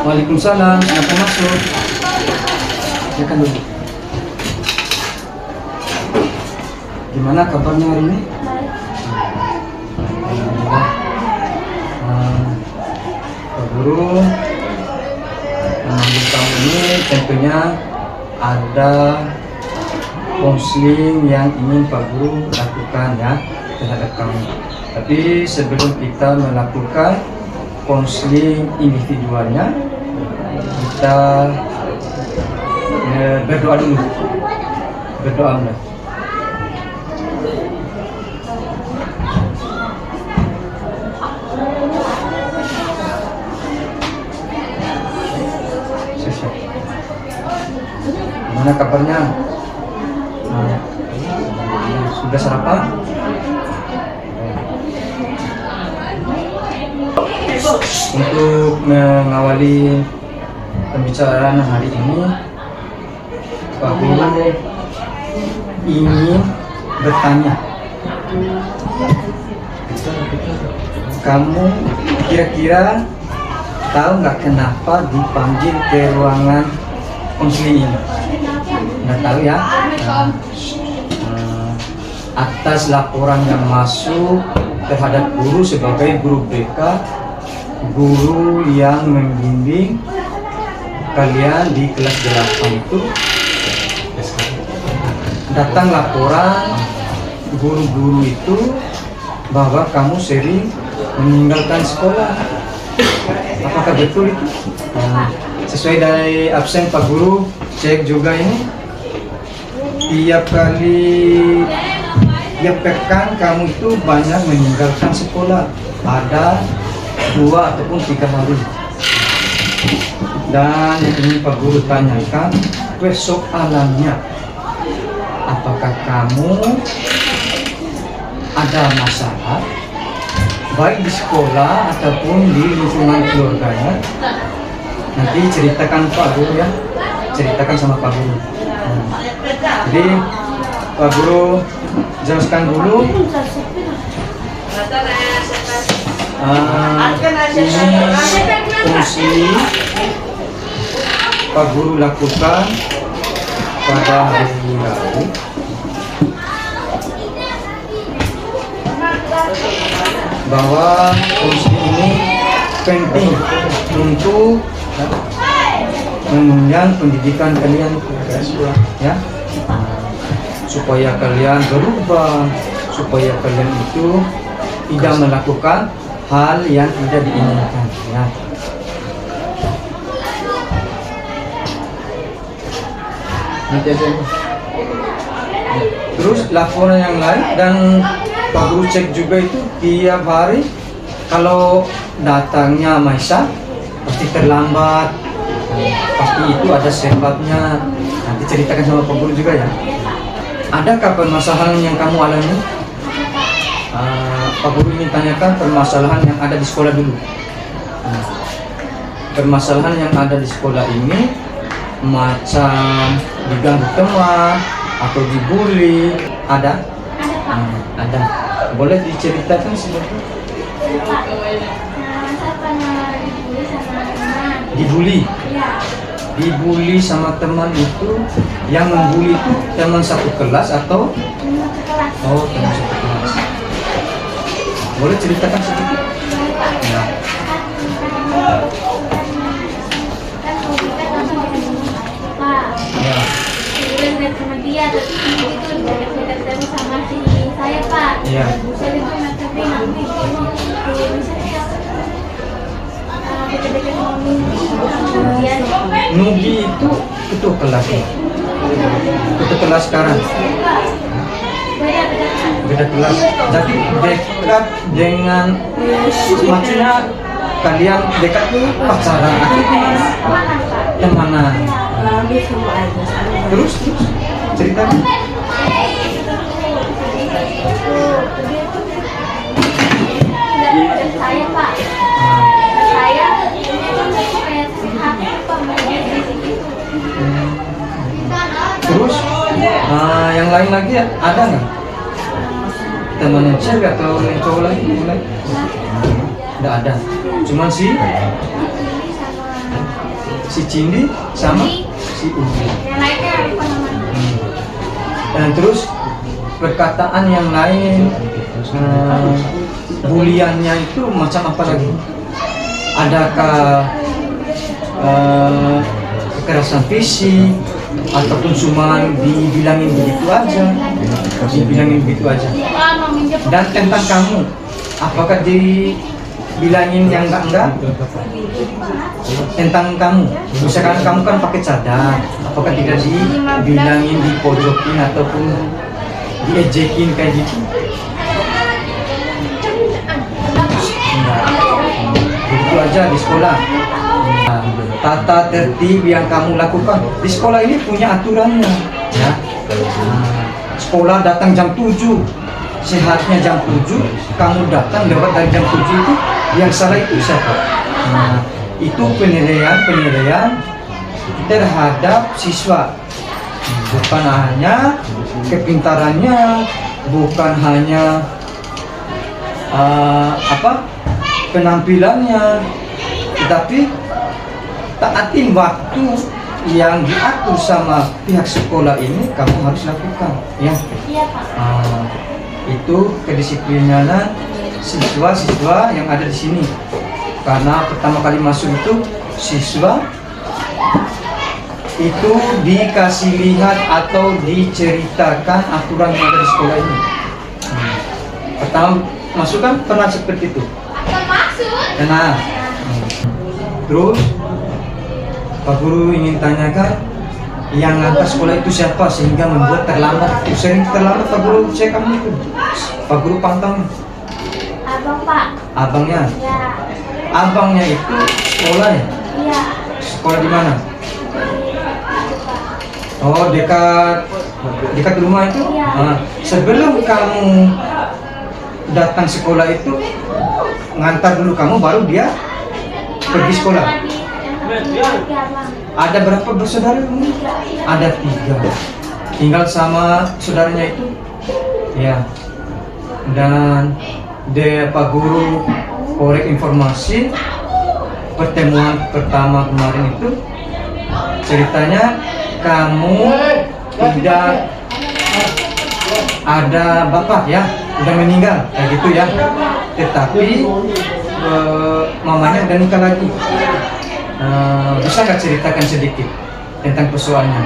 Waalaikumsalam, silakan masuk. Silakan dulu. Gimana kabarnya hari ini? Pak Guru memanggil kamu ini tentunya ada konseling yang ingin Pak Guru lakukan ya terhadap kamu. Tapi sebelum kita melakukan konseling individualnya, kita berdoa dulu. Berdoa mulai. Gimana kabarnya? Sudah sarapan? Untuk mengawali pembicaraan hari ini, Pak Guru ingin bertanya, kamu kira-kira tahu nggak kenapa dipanggil ke ruangan konseling ini? Nggak tahu ya? Atas laporan yang masuk terhadap guru sebagai guru BK, guru yang membimbing kalian di kelas 8 itu, datang laporan guru-guru itu bahwa kamu sering meninggalkan sekolah. Apakah betul itu? Sesuai dari absen Pak Guru, cek juga ini tiap pekan kamu itu banyak meninggalkan sekolah, ada 2 ataupun 3 hari. Dan yang ingin Pak Guru tanyakan, persoalannya, apakah kamu ada masalah baik di sekolah ataupun di lingkungan keluarganya? Nanti ceritakan Pak Guru ya, ceritakan sama Pak Guru. Jadi Pak Guru jelaskan dulu. Ini fungsi Pak Guru lakukan pada hari Rabu. Bahwa fungsi ini penting untuk menunjang pendidikan kalian ya, supaya kalian berubah, supaya kalian itu tidak melakukan hal yang tidak diinginkan ya. Nanti aja. Terus laporan yang lain, dan Pak Guru cek juga itu tiap hari. Kalau datangnya Maisa pasti terlambat, pasti itu ada sebabnya. Nanti ceritakan sama Pak Guru juga ya. Adakah permasalahan yang kamu alami? Pak Guru ingin tanyakan permasalahan yang ada di sekolah dulu. Permasalahan yang ada di sekolah ini macam diganggu teman atau dibully, ada? Ada. Boleh diceritakan sebetulnya? Dibully? Dibully sama teman itu, yang membuli itu teman satu kelas atau? Oh, teman satu kelas. Boleh ceritakan sedikit? Ya. Ya. Sama dia, tapi itu dekat terus sama si saya Pak. Iya. Saya itu tapi nanti dekat-dekat mau kemudian Nugi itu ketua kelas ya? Ketua kelas sekarang? Beda kelas. Jadi dekat dengan maksudnya kalian dekat pacaran atau temanan? Terus ceritakan. Saya Pak, saya Terus yang lain lagi ada nggak? Teman yang cewek atau yang cowok lagi? Nggak ada. Cuman sih si Cindy sama si Udi. Yang lainnya apa namanya? Dan terus perkataan yang lain, buliannya itu macam apa lagi? Adakah kekerasan fisik ataupun cuma dibilangin begitu aja? Dan tentang kamu, apakah dibilangin yang enggak? Tentang kamu, misalkan kamu kan pakai cadar, apakah tidak dibilangin, dipojokin ataupun diejekin kayak gitu? Enggak. Begitu aja di sekolah. Nah, tata tertib yang kamu lakukan di sekolah ini punya aturannya, ya. Sekolah datang jam 7, sehatnya jam 7, kamu datang lewat dari jam 7 itu, yang salah itu siapa? Nah, itu penilaian terhadap siswa, bukan hanya kepintarannya, bukan hanya penampilannya, tetapi taatin waktu yang diatur sama pihak sekolah ini kamu harus lakukan, ya. Iya, Pak. Itu kedisiplinan siswa-siswa yang ada di sini. Karena pertama kali masuk itu siswa itu dikasih lihat atau diceritakan aturan yang ada di sekolah ini. Pertama masuk kan pernah seperti itu. Nah, terus Pak Guru ingin tanyakan, yang ngantar sekolah itu siapa sehingga membuat terlambat? Sering terlambat Pak Guru cek kamu itu. Pak Guru pantang. Abang, Pak. Abangnya. Ya. Abangnya itu sekolah ya? Iya. Sekolah di mana? Oh, dekat rumah itu? Iya. Nah, sebelum kamu datang sekolah itu, ngantar dulu kamu, baru dia pergi sekolah. Ada berapa bersaudara? Ada 3. Tinggal sama saudaranya itu, ya. Dan Pak Guru korek informasi pertemuan pertama kemarin itu, ceritanya kamu tidak ada bapak, ya, udah meninggal kayak gitu ya, tetapi mamanya udah nikah lagi. Bisa nggak ceritakan sedikit tentang persoalannya?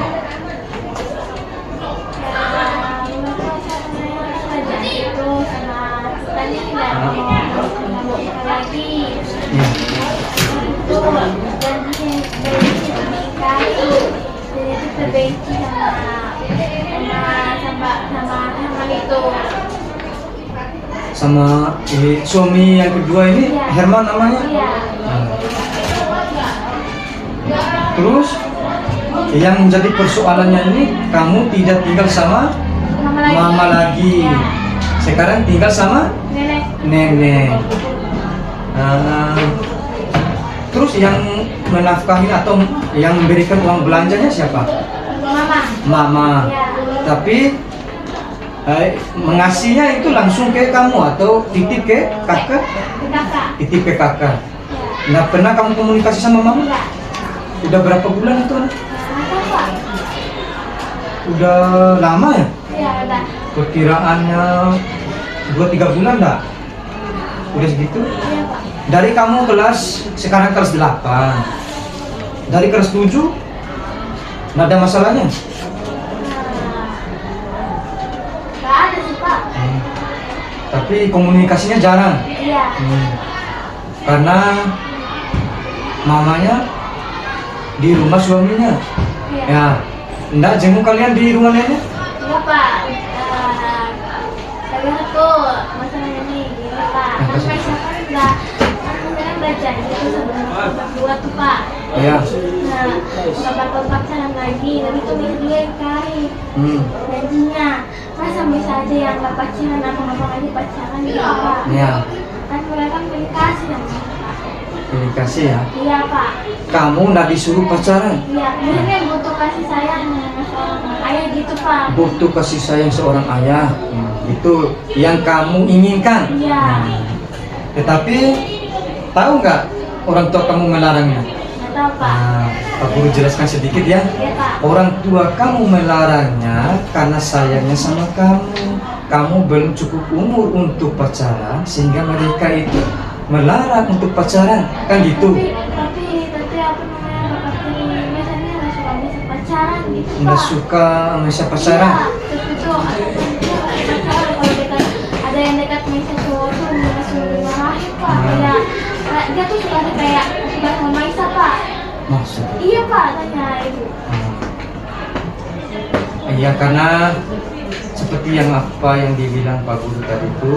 Terbenci sama suami yang kedua ini, iya. Herman namanya. Iya. Terus yang menjadi persoalannya ini, kamu tidak tinggal sama mama lagi. Iya. Sekarang tinggal sama nenek. Terus yang menafkahi atau yang memberikan uang belanjanya siapa? Mama. Iya. Tapi mengasihnya itu langsung ke kamu atau titip ke kakak? Titip ke kakak. Iya. Nggak pernah kamu komunikasi sama mama? Iya. Udah berapa bulan itu? Pak? Udah lama ya? Iya, udah. Perkiraannya 2-3 bulan enggak? Udah segitu? Iya, Pak. Dari kamu sekarang kelas 8, dari kelas 7 nggak ada masalahnya? Nggak ada sih, Pak. Tapi komunikasinya jarang. Iya. Karena mamanya di rumah suaminya. Iya. Ya, enggak jenguk kalian di rumah nenek? Iya, Pak. Tapi itu masalahnya nih, gini, Pak. Kan misalkan udah janji tuh sama berdua tuh, Pak. Iya. Nah, nggak bakal pacaran lagi, tapi tuh dia yang karir. Janjinya, masa bisa aja yang nggak pacaran, abang-abang aja pacaran gitu, Pak. Iya. Kan mereka pilih kasih yang Pak. Pilih kasih ya. Iya, Pak. Kamu nggak disuruh pacaran? Iya, dia butuh kasih sayang seorang ayah gitu, Pak. Butuh kasih sayang seorang ayah. Itu yang kamu inginkan. Iya. Tetapi tahu nggak orang tua kamu melarangnya? Nggak tahu Pak. Pak Guru jelaskan sedikit ya. Iya Pak. Orang tua kamu melarangnya karena sayangnya sama kamu. Kamu belum cukup umur untuk pacaran sehingga mereka itu melarang untuk pacaran, kan gitu. Tapi apa namanya Bapak tiri biasanya nggak suka bisa pacaran gitu Pak. Nggak suka masa pacaran. Iya, terus itu pacaran kalau dekat ada yang dekat Maisa cowok tuh langsung dimarahin Pak. Kayak dia tuh suka kayak suka sama Maisa Pak. Maksud? Iya Pak, tanya ibu. Iya, karena seperti yang apa yang dibilang Pak Guru tadi itu,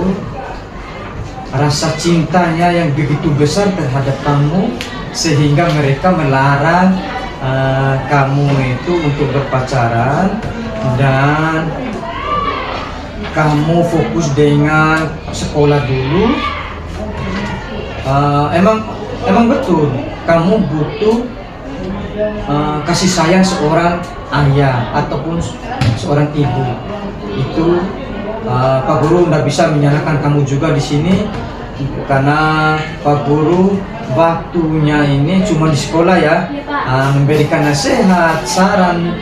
rasa cintanya yang begitu besar terhadap kamu sehingga mereka melarang kamu itu untuk berpacaran dan kamu fokus dengan sekolah dulu. Emang betul kamu butuh kasih sayang seorang ayah ataupun seorang ibu. Itu Pak Guru tidak bisa menyalahkan kamu juga di sini karena Pak Guru waktunya ini cuma di sekolah ya, memberikan nasihat, saran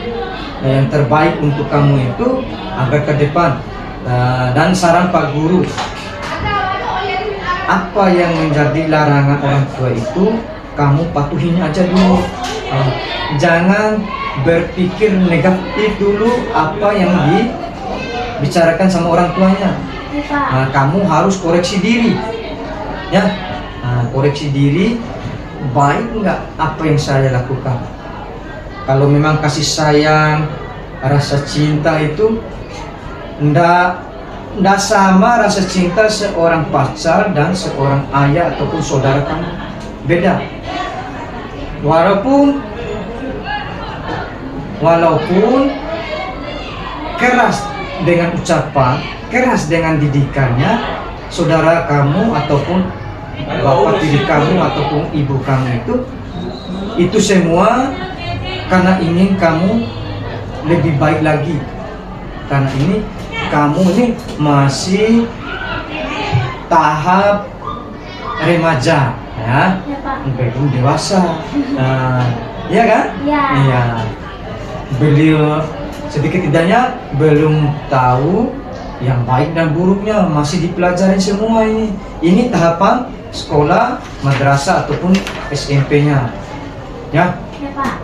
yang terbaik untuk kamu itu agar ke depan. Dan saran Pak Guru, apa yang menjadi larangan orang tua itu kamu patuhin aja dulu. Jangan berpikir negatif dulu apa yang dibicarakan sama orang tuanya. Kamu harus koreksi diri, ya. Koreksi diri, baik nggak apa yang saya lakukan. Kalau memang kasih sayang, rasa cinta itu ndak sama rasa cinta seorang pacar dan seorang ayah ataupun saudara kamu, beda. Walaupun keras dengan ucapan, keras dengan didikannya, saudara kamu ataupun bapak tiri kamu ataupun ibu kamu itu semua karena ingin kamu lebih baik lagi. Karena ini kamu ini masih tahap remaja, ya, belum dewasa. Iya kan? Iya. Beliau sedikit tidaknya belum tahu yang baik dan buruknya, masih dipelajari semua ini. Ini tahapan sekolah, madrasah ataupun SMP-nya, ya.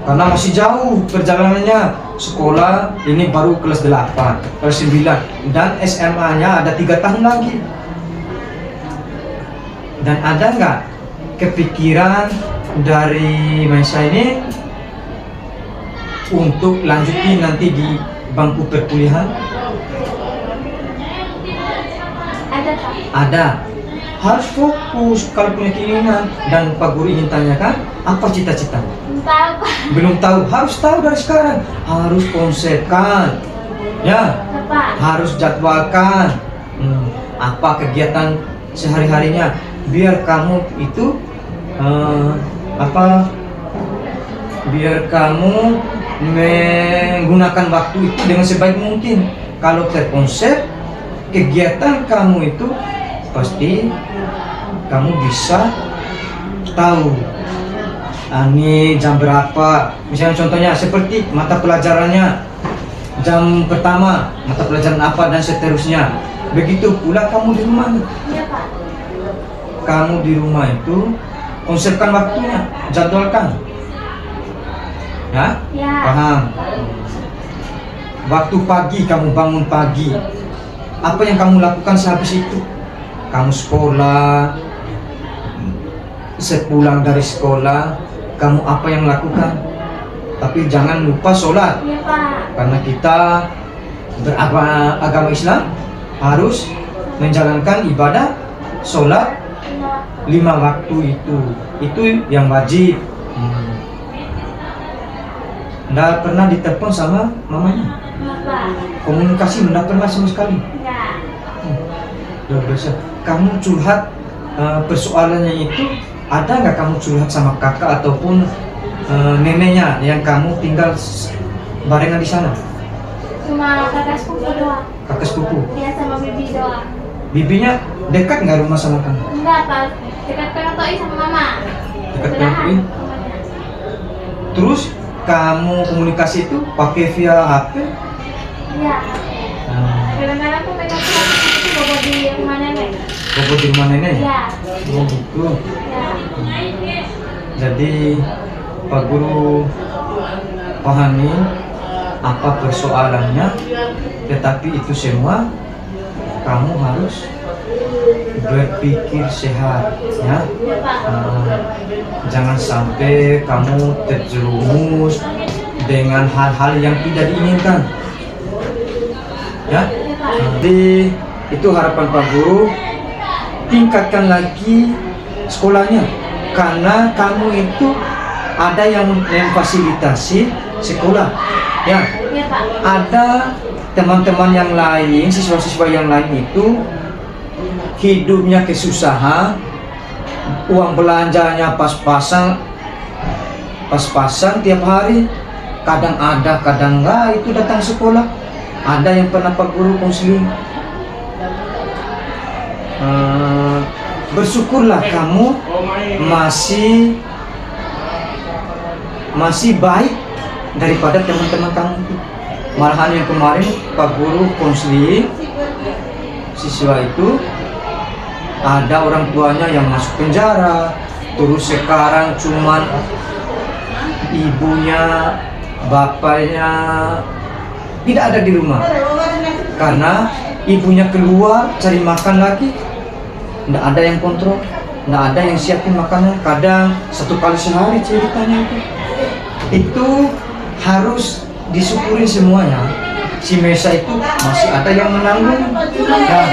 Karena masih jauh perjalanannya. Sekolah ini baru kelas 8, kelas 9 dan SMA-nya ada 3 tahun lagi. Dan ada nggak kepikiran dari Maisa ini untuk lanjutin nanti di bangku perkuliahan? Ada. Harus fokus kalau punya keinginan. Dan Pak Guru ingin tanyakan, apa cita-citanya? Belum tahu. Harus tahu dari sekarang. Harus konsepkan, ya. Harus jadwalkan apa kegiatan sehari-harinya biar kamu itu biar kamu menggunakan waktu itu dengan sebaik mungkin. Kalau terkonsep kegiatan kamu itu, pasti kamu bisa tahu ini jam berapa. Misalnya contohnya seperti mata pelajarannya, jam pertama mata pelajaran apa dan seterusnya. Begitu pula kamu di rumah. Kamu di rumah itu konsepkan waktunya, jadwalkan. Ya? Paham? Waktu pagi kamu bangun pagi, apa yang kamu lakukan sehabis itu? Kamu sekolah, sepulang dari sekolah, kamu apa yang lakukan? Tapi jangan lupa sholat, karena kita beragama Islam harus menjalankan ibadah sholat 5 waktu itu yang wajib. Nggak pernah ditelepon sama mamanya? Komunikasi nggak pernah sama sekali? Luar biasa. Kamu curhat persoalannya itu, ada nggak kamu curhat sama kakak ataupun neneknya yang kamu tinggal barengan di sana? Cuma kakak sepupu doang. Kakak sepupu? Iya, sama bibi doang. Bibinya dekat nggak rumah sama kamu? Enggak, Pak. Dekat PMTI sama mama. Dekat PMTI? Terus kamu komunikasi itu pakai via HP? Iya. Kadang-kadang tuh mereka tuh itu bawa di rumah nenek. Bobo di rumah nenek? Iya. Oh gitu. Iya. Jadi Pak Guru pahami apa persoalannya, tetapi itu semua kamu harus berpikir sehat, ya. Iya, Pak. Jangan sampai kamu terjerumus dengan hal-hal yang tidak diinginkan, ya. Iya, Pak. Jadi itu harapan Pak Guru, tingkatkan lagi sekolahnya, karena kamu itu ada yang memfasilitasi sekolah, ya. Iya, Pak. Ada teman-teman yang lain, siswa-siswa yang lain itu hidupnya kesusahan, uang belanjanya pas-pasan tiap hari, kadang ada kadang enggak itu datang sekolah. Ada yang pernah Pak Guru konseling. Bersyukurlah kamu masih baik daripada teman-teman kamu. Malahan yang kemarin Pak Guru konseling siswa itu, ada orang tuanya yang masuk penjara, terus sekarang cuman ibunya, bapaknya tidak ada di rumah karena ibunya keluar cari makan lagi, tidak ada yang kontrol, tidak ada yang siapin makanan, kadang 1 kali sehari ceritanya itu harus disyukurin semuanya. Si Mesa itu masih ada yang menanggung. Nah,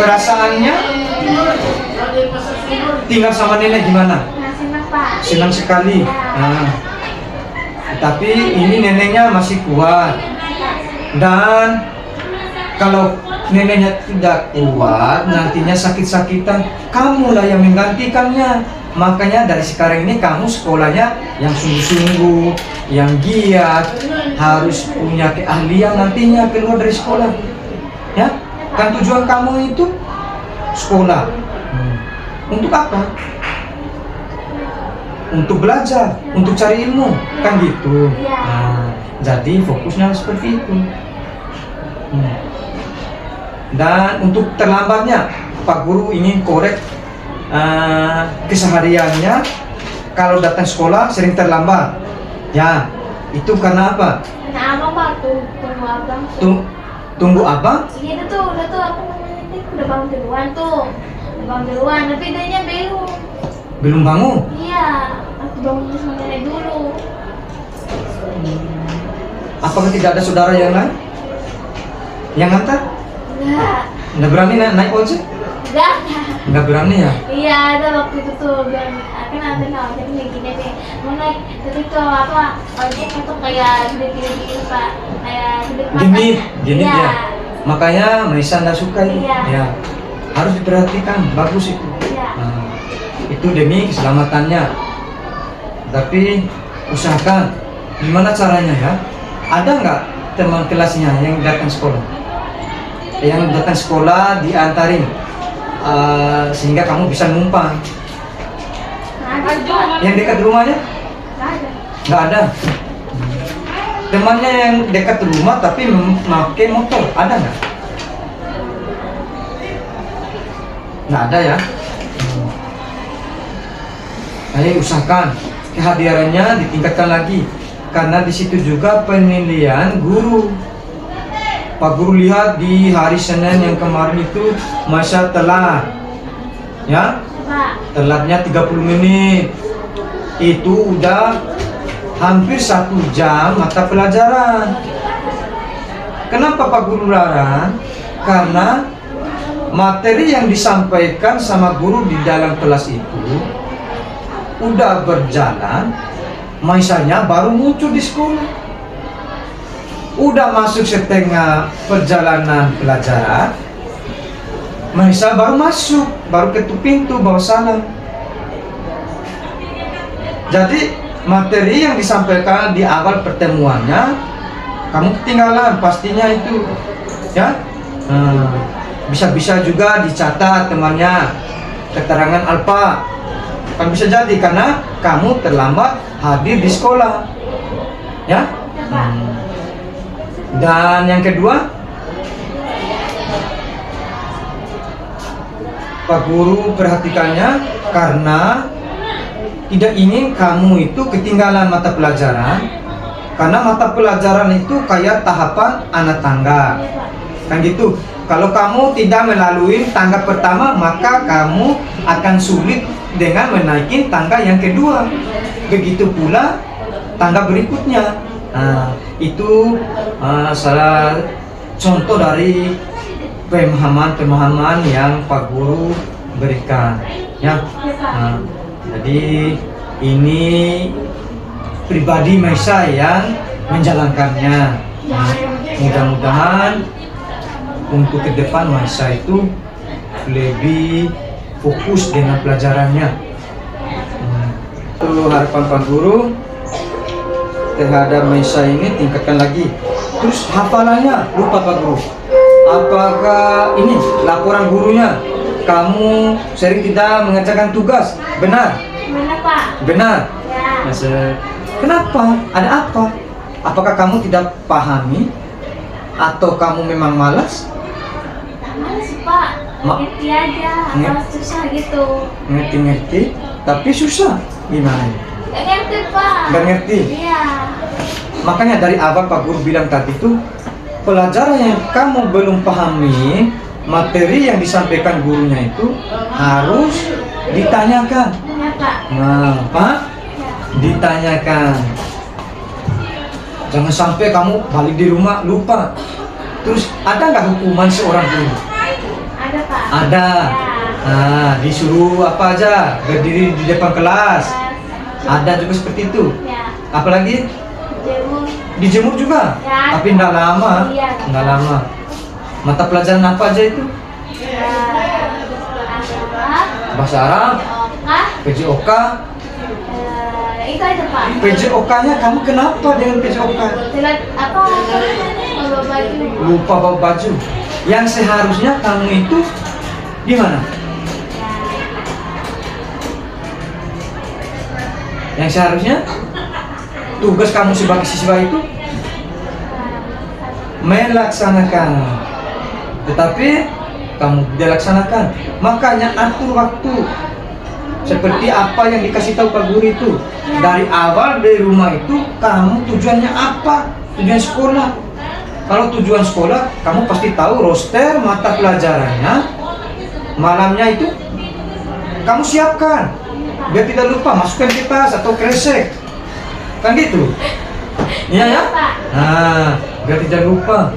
perasaannya tinggal sama nenek gimana? Senang, Pak. Senang sekali. Nah, tapi ini neneknya masih kuat. Dan kalau neneknya tidak kuat, nantinya sakit-sakitan, kamulah yang menggantikannya. Makanya dari sekarang ini kamu sekolahnya yang sungguh-sungguh, yang giat, harus punya keahlian nantinya keluar dari sekolah. Ya, kan tujuan kamu itu sekolah. Untuk apa? Untuk belajar, untuk cari ilmu, kan gitu. Nah, jadi fokusnya seperti itu. Dan untuk terlambatnya, Pak Guru ingin korek kesehariannya. Kalau datang sekolah sering terlambat, ya itu karena apa? Karena abang, Pak, tunggu abang. Tunggu abang? Iya, udah tuh aku udah bangun duluan tuh. Udah bangun duluan, tapi dia Belum bangun? Iya, aku bangun sama nenek dulu. Apakah tidak ada saudara yang lain yang ngantar? Enggak. Nggak berani naik ojek? Enggak. Nggak berani ya? Iya, ada waktu itu tuh bilang kan ada kawan jadi gini nih, mau naik, tapi tuh apa ojeknya tuh kayak gede-gede Pak, kayak gede Gini iya. ya. Makanya Maisa nggak suka itu. Iya. Ya, harus diperhatikan, bagus itu. Iya. Nah, itu demi keselamatannya. Tapi usahakan gimana caranya ya? Ada nggak teman kelasnya yang datang sekolah? Yang datang sekolah diantarin sehingga kamu bisa numpang. Yang dekat rumahnya? Nggak ada. Temannya yang dekat rumah tapi memakai motor, ada nggak? Nggak ada ya. Ayo usahakan kehadirannya ditingkatkan lagi, karena di situ juga penilaian guru. Pak Guru lihat di hari Senin yang kemarin itu masa telat, ya, telatnya 30 menit, itu udah hampir 1 jam mata pelajaran. Kenapa Pak Guru larang? Karena materi yang disampaikan sama guru di dalam kelas itu udah berjalan, misalnya baru muncul di sekolah. Udah masuk setengah perjalanan pelajaran, Maisa baru masuk, baru ketuk pintu bawa salam. Jadi materi yang disampaikan di awal pertemuannya kamu ketinggalan pastinya itu, ya. Bisa-bisa juga dicatat temannya keterangan alfa, Kan bisa jadi karena kamu terlambat hadir di sekolah. Ya? Ya, Pak. Dan yang kedua, Pak Guru perhatikannya karena tidak ingin kamu itu ketinggalan mata pelajaran. Karena mata pelajaran itu kayak tahapan anak tangga. Kan gitu. Kalau kamu tidak melalui tangga pertama, maka kamu akan sulit dengan menaiki tangga yang kedua. Begitu pula tangga berikutnya. Nah, itu salah contoh dari pemahaman yang Pak Guru berikan. Ya. Nah, jadi ini pribadi Maisa yang menjalankannya. Nah, mudah-mudahan untuk ke depan Maisa itu lebih fokus dengan pelajarannya. Itu harapan Pak Guru terhadap Maisa ini, tingkatkan lagi. Terus hafalannya lupa Pak Guru. Apakah ini laporan gurunya kamu sering tidak mengerjakan tugas? Benar? Mana, Pak? Benar. Ya. Kenapa? Ada apa? Apakah kamu tidak pahami atau kamu memang malas? Tak males, Pak. Ngerti aja. Kalau susah gitu. Ngerti-ngerti, tapi susah. Gimana? Gak ngerti, Pak. Gak ngerti? Iya. Makanya dari awal Pak Guru bilang tadi itu, pelajaran yang kamu belum pahami, materi yang disampaikan gurunya itu harus ditanyakan. Ya, Pak. Nah, Pak, Ya. ditanyakan. Jangan sampai kamu balik di rumah lupa. Terus ada nggak hukuman seorang guru? Ada, Pak. Ada. Ya. Nah, disuruh apa aja? Berdiri di depan kelas. Ada juga seperti itu. Ya. Apalagi Jemur. dijemur juga. Ya. Tapi nggak lama. Iya. Nggak lama. Mata pelajaran apa aja itu? Ya. Arab. Bahasa Arab, Oka. PJOK. Itu aja, Pak. PJOK-nya kamu kenapa dengan PJOK? Telat apa? Bawa baju. Lupa bawa baju. Yang seharusnya kamu itu gimana? Yang seharusnya tugas kamu sebagai siswa itu melaksanakan, tetapi kamu tidak laksanakan. Makanya atur waktu seperti apa yang dikasih tahu Pak Guru itu. Dari awal dari rumah itu kamu tujuannya apa? Tujuan sekolah. Kalau tujuan sekolah kamu pasti tahu roster mata pelajarannya. Malamnya itu kamu siapkan biar tidak lupa, masukkan ke tas atau kresek. Kan gitu. Iya ya? Nah, biar tidak lupa.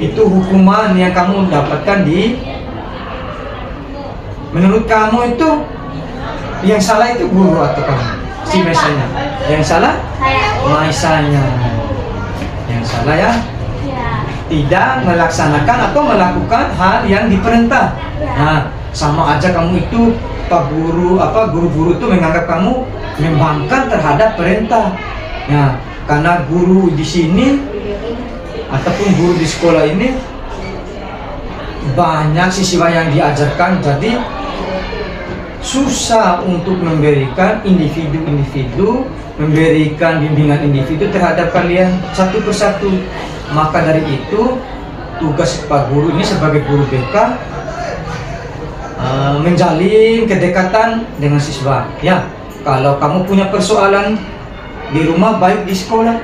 Itu hukuman yang kamu dapatkan di, menurut kamu itu yang salah itu guru atau kamu? Si Maisanya. Yang salah? Saya. Maisanya. Yang salah ya? Ya. Tidak melaksanakan atau melakukan hal yang diperintah. Nah, sama aja kamu itu Pak Guru, guru-guru itu menganggap kamu membangkang terhadap perintah. Nah, karena guru di sini ataupun guru di sekolah ini banyak siswa yang diajarkan, jadi susah untuk memberikan individu-individu, memberikan bimbingan individu terhadap kalian satu persatu. Maka dari itu tugas Pak Guru ini sebagai guru BK menjalin kedekatan dengan siswa. Ya, kalau kamu punya persoalan di rumah baik di sekolah,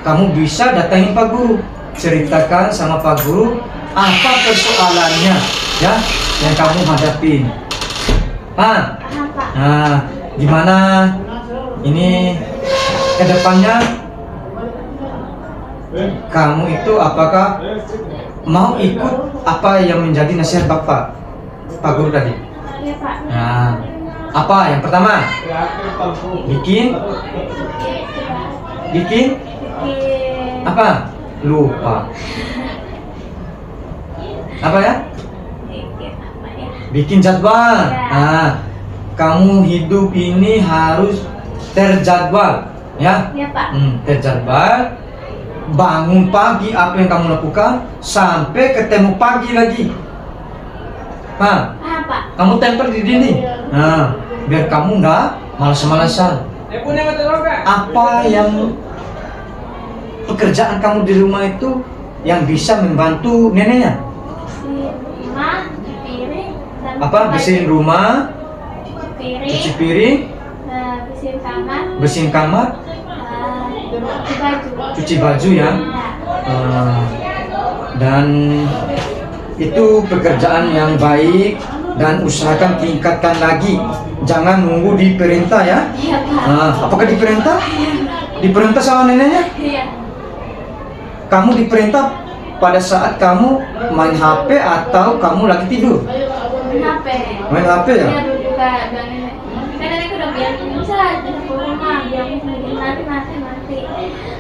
kamu bisa datangi Pak Guru, ceritakan sama Pak Guru apa persoalannya ya yang kamu hadapi. Pak, nah gimana ini kedepannya kamu itu apakah mau ikut apa yang menjadi nasihat Bapak Pak Guru tadi? Iya, Pak. Nah, apa yang pertama? Bikin Bikin apa? Lupa. Apa ya? bikin apa ya? Bikin jadwal. Ya. Nah, kamu hidup ini harus terjadwal, ya? Iya, Pak. Terjadwal. Bangun pagi apa yang kamu lakukan sampai ketemu pagi lagi. Pak, Paham, Pak. kamu tempel di dinding. Nah, biar kamu nggak malas-malasan. Apa yang pekerjaan kamu di rumah itu yang bisa membantu neneknya? Bersihin rumah, cuci piring, bersihin kamar, cuci baju ya. Dan itu pekerjaan yang baik, dan usahakan tingkatkan lagi. Jangan nunggu diperintah ya. Apakah diperintah? Diperintah sama neneknya? Kamu diperintah pada saat kamu main HP atau kamu lagi tidur? Main HP ya? Iya, dulu juga nenek. Kan nenek udah bilang bisa di rumah, bilang nanti.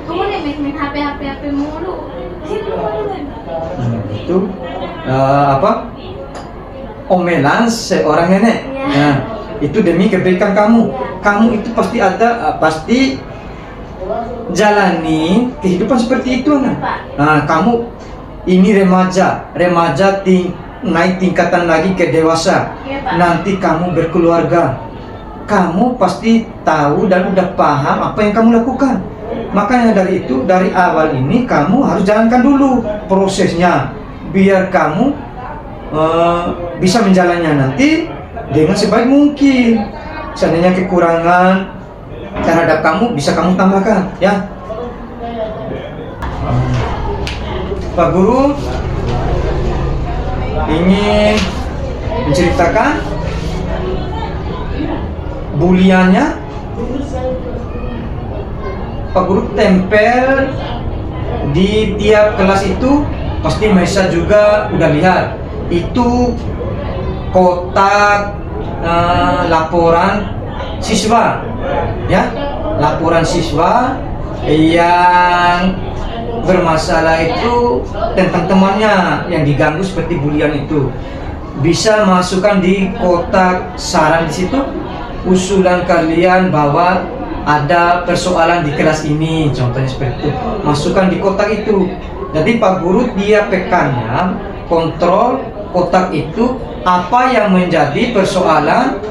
Kamu nih main HP mulu. Situ Itu omelan seorang nenek. Nah, itu demi kebaikan kamu. Kamu itu pasti jalani kehidupan seperti itu, anak. Nah, kamu ini remaja naik tingkatan lagi ke dewasa. Nanti kamu berkeluarga, kamu pasti tahu dan udah paham apa yang kamu lakukan. Makanya dari awal ini kamu harus jalankan dulu prosesnya, biar kamu bisa menjalannya nanti dengan sebaik mungkin. Seandainya kekurangan terhadap kamu bisa kamu tambahkan ya. Pak Guru ingin menceritakan buliannya. Pak Guru tempel di tiap kelas itu, pasti Maisa juga udah lihat itu kotak laporan siswa ya, laporan siswa yang bermasalah itu tentang temannya yang diganggu seperti bulian itu. Bisa masukkan di kotak saran di situ usulan kalian bahwa ada persoalan di kelas ini, contohnya seperti itu, masukkan di kotak itu. Jadi Pak Guru dia pekannya kontrol kotak itu apa yang menjadi persoalan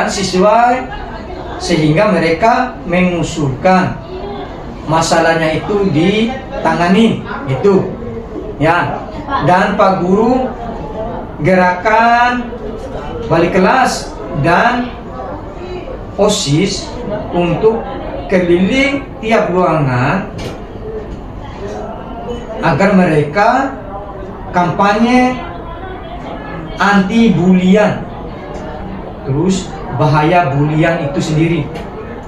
siswa, sehingga mereka mengusulkan masalahnya itu ditangani itu ya. Dan Pak Guru gerakan balik kelas dan OSIS untuk keliling tiap ruangan agar mereka kampanye anti bulian, terus bahaya bulian itu sendiri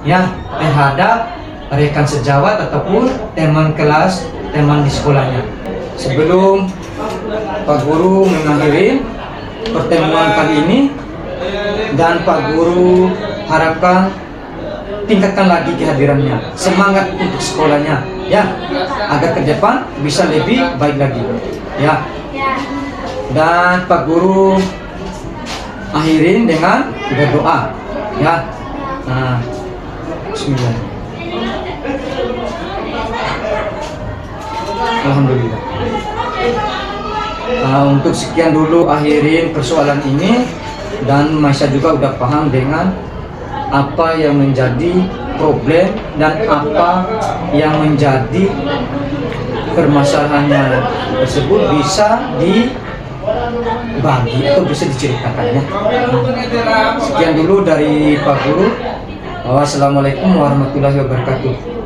ya terhadap rekan sejawat ataupun teman kelas, teman di sekolahnya. Sebelum Pak Guru mengakhiri pertemuan kali ini, dan Pak Guru harapkan tingkatkan lagi kehadirannya, semangat untuk sekolahnya ya, agar ke depan bisa lebih baik lagi ya. Dan Pak Guru akhirin dengan berdoa ya. Nah, bismillah. Alhamdulillah. Untuk sekian dulu akhirin persoalan ini, dan Maisa juga udah paham dengan apa yang menjadi problem dan apa yang menjadi permasalahannya tersebut bisa dibagi atau bisa diceritakannya. Sekian dulu dari Pak Guru. Wassalamualaikum warahmatullahi wabarakatuh.